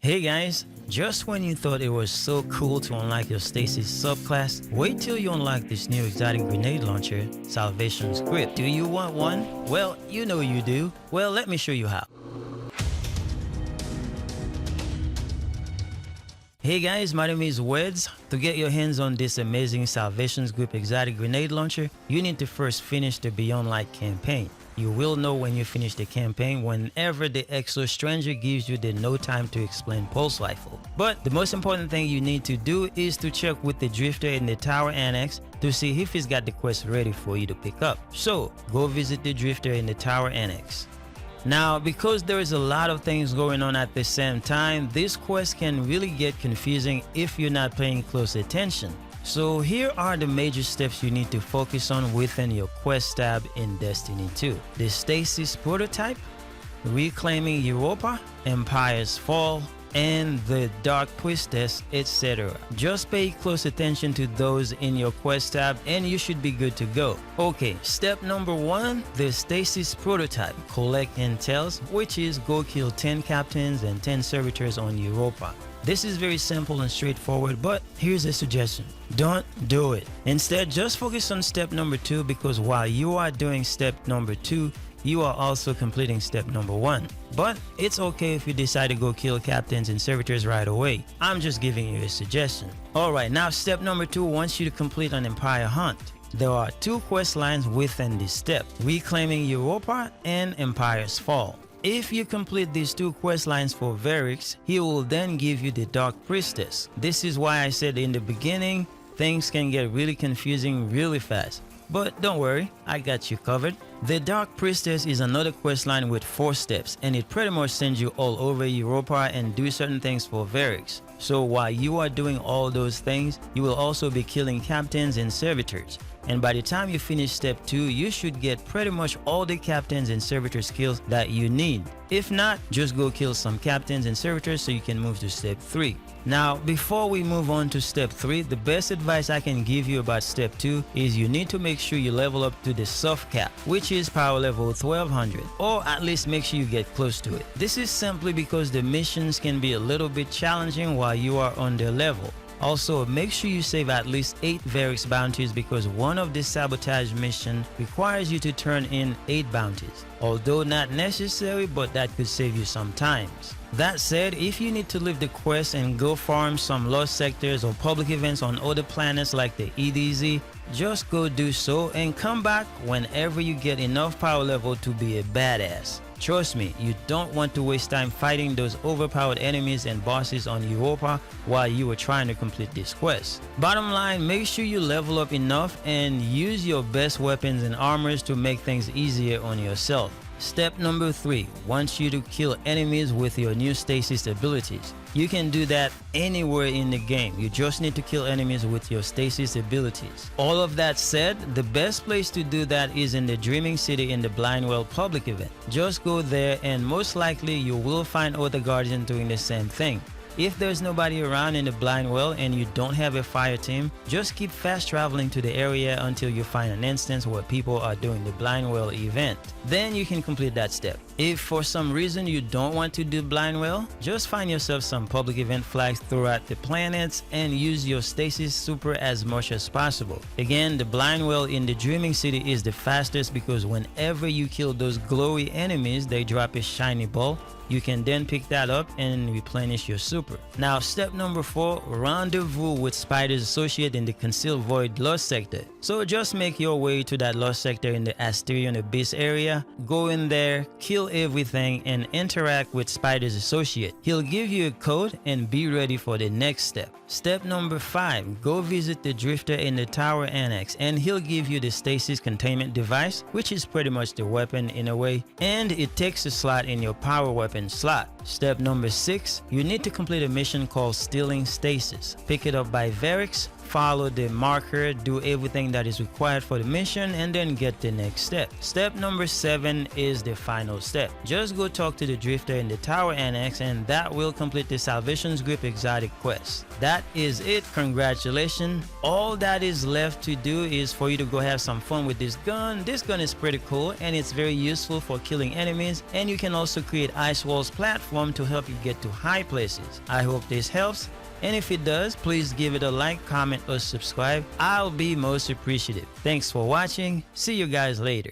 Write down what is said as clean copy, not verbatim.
Hey guys, just when you thought it was so cool to unlock your Stasis subclass, wait till you unlock this new exotic grenade launcher, Salvation's Grip. Do you want one? Well, you know you do. Well, let me show you how. Hey guys, my name is Weds. To get your hands on this amazing Salvation's Grip exotic grenade launcher, you need to first finish the Beyond Light campaign. You will know when you finish the campaign whenever the Exo Stranger gives you the no time to explain pulse rifle. But the most important thing you need to do is to check with the drifter in the tower annex to see if he's got the quest ready for you to pick up. So go visit the drifter in the tower annex. Now, because there is a lot of things going on at the same time, this quest can really get confusing if you're not paying close attention. So here are the major steps you need to focus on within your quest tab in Destiny 2. The Stasis prototype, reclaiming Europa, Empire's Fall, and the Dark Priestess, etc. Just pay close attention to those in your quest tab and you should be good to go. Okay, step number 1, the Stasis prototype. Collect intels, which is go kill 10 captains and 10 servitors on Europa. This is very simple and straightforward, but here's a suggestion. Don't do it. Instead, just focus on step number 2, because while you are doing step number 2, you are also completing step number 1. But it's okay if you decide to go kill captains and servitors right away. I'm just giving you a suggestion. Alright, now step number 2 wants you to complete an Empire hunt. There are 2 quest lines within this step, reclaiming Europa and Empire's Fall. If you complete these 2 quest lines for Varix, he will then give you the Dark Priestess. This is why I said in the beginning, things can get really confusing really fast. But don't worry, I got you covered. The Dark Priestess is another quest line with 4 steps, and it pretty much sends you all over Europa and do certain things for Varix. So while you are doing all those things, you will also be killing captains and servitors. And by the time you finish step 2, you should get pretty much all the captains and servitor skills that you need. If not, just go kill some captains and servitors so you can move to step 3. Now, before we move on to step 3, the best advice I can give you about step 2 is you need to make sure you level up to the soft cap, which is power level 1200, or at least make sure you get close to it. This is simply because the missions can be a little bit challenging while you are on their level. Also, make sure you save at least 8 Varix bounties, because one of the sabotage missions requires you to turn in 8 bounties. Although not necessary, but that could save you some times. That said, if you need to leave the quest and go farm some lost sectors or public events on other planets like the EDZ, just go do so and come back whenever you get enough power level to be a badass. Trust me, you don't want to waste time fighting those overpowered enemies and bosses on Europa while you are trying to complete this quest. Bottom line, make sure you level up enough and use your best weapons and armors to make things easier on yourself. Step number 3 wants you to kill enemies with your new Stasis abilities. You can do that anywhere in the game. You just need to kill enemies with your Stasis abilities. All of that said, the best place to do that is in the Dreaming City in the Blindwell public event. Just go there and most likely you will find other guardians doing the same thing. If there's nobody around in the Blindwell and you don't have a fire team, just keep fast traveling to the area until you find an instance where people are doing the Blindwell event. Then you can complete that step. If for some reason you don't want to do Blindwell, just find yourself some public event flags throughout the planets and use your Stasis super as much as possible. Again, the Blindwell in the Dreaming City is the fastest, because whenever you kill those glowy enemies, they drop a shiny ball. You can then pick that up and replenish your super. Now, step number 4, rendezvous with Spider's associate in the Concealed Void Lost Sector. So just make your way to that Lost Sector in the Asterion Abyss area, go in there, kill everything, and interact with Spider's associate. He'll give you a code and be ready for the next step. Step number 5, go visit the drifter in the tower annex and he'll give you the Stasis containment device, which is pretty much the weapon in a way, and it takes a slot in your power weapon slot. Step number 6, you need to complete a mission called Stealing Stasis. Pick it up by Varix, follow the marker, do everything that is required for the mission, and then get the next step. Step number 7 is the final step. Just go talk to the drifter in the tower annex, and that will complete the Salvation's Grip exotic quest. That is it. Congratulations. All that is left to do is for you to go have some fun with this gun. This gun is pretty cool and it's very useful for killing enemies, and you can also create ice walls platform to help you get to high places. I hope this helps, and if it does, please give it a like, comment, or subscribe. I'll be most appreciative. Thanks for watching. See you guys later.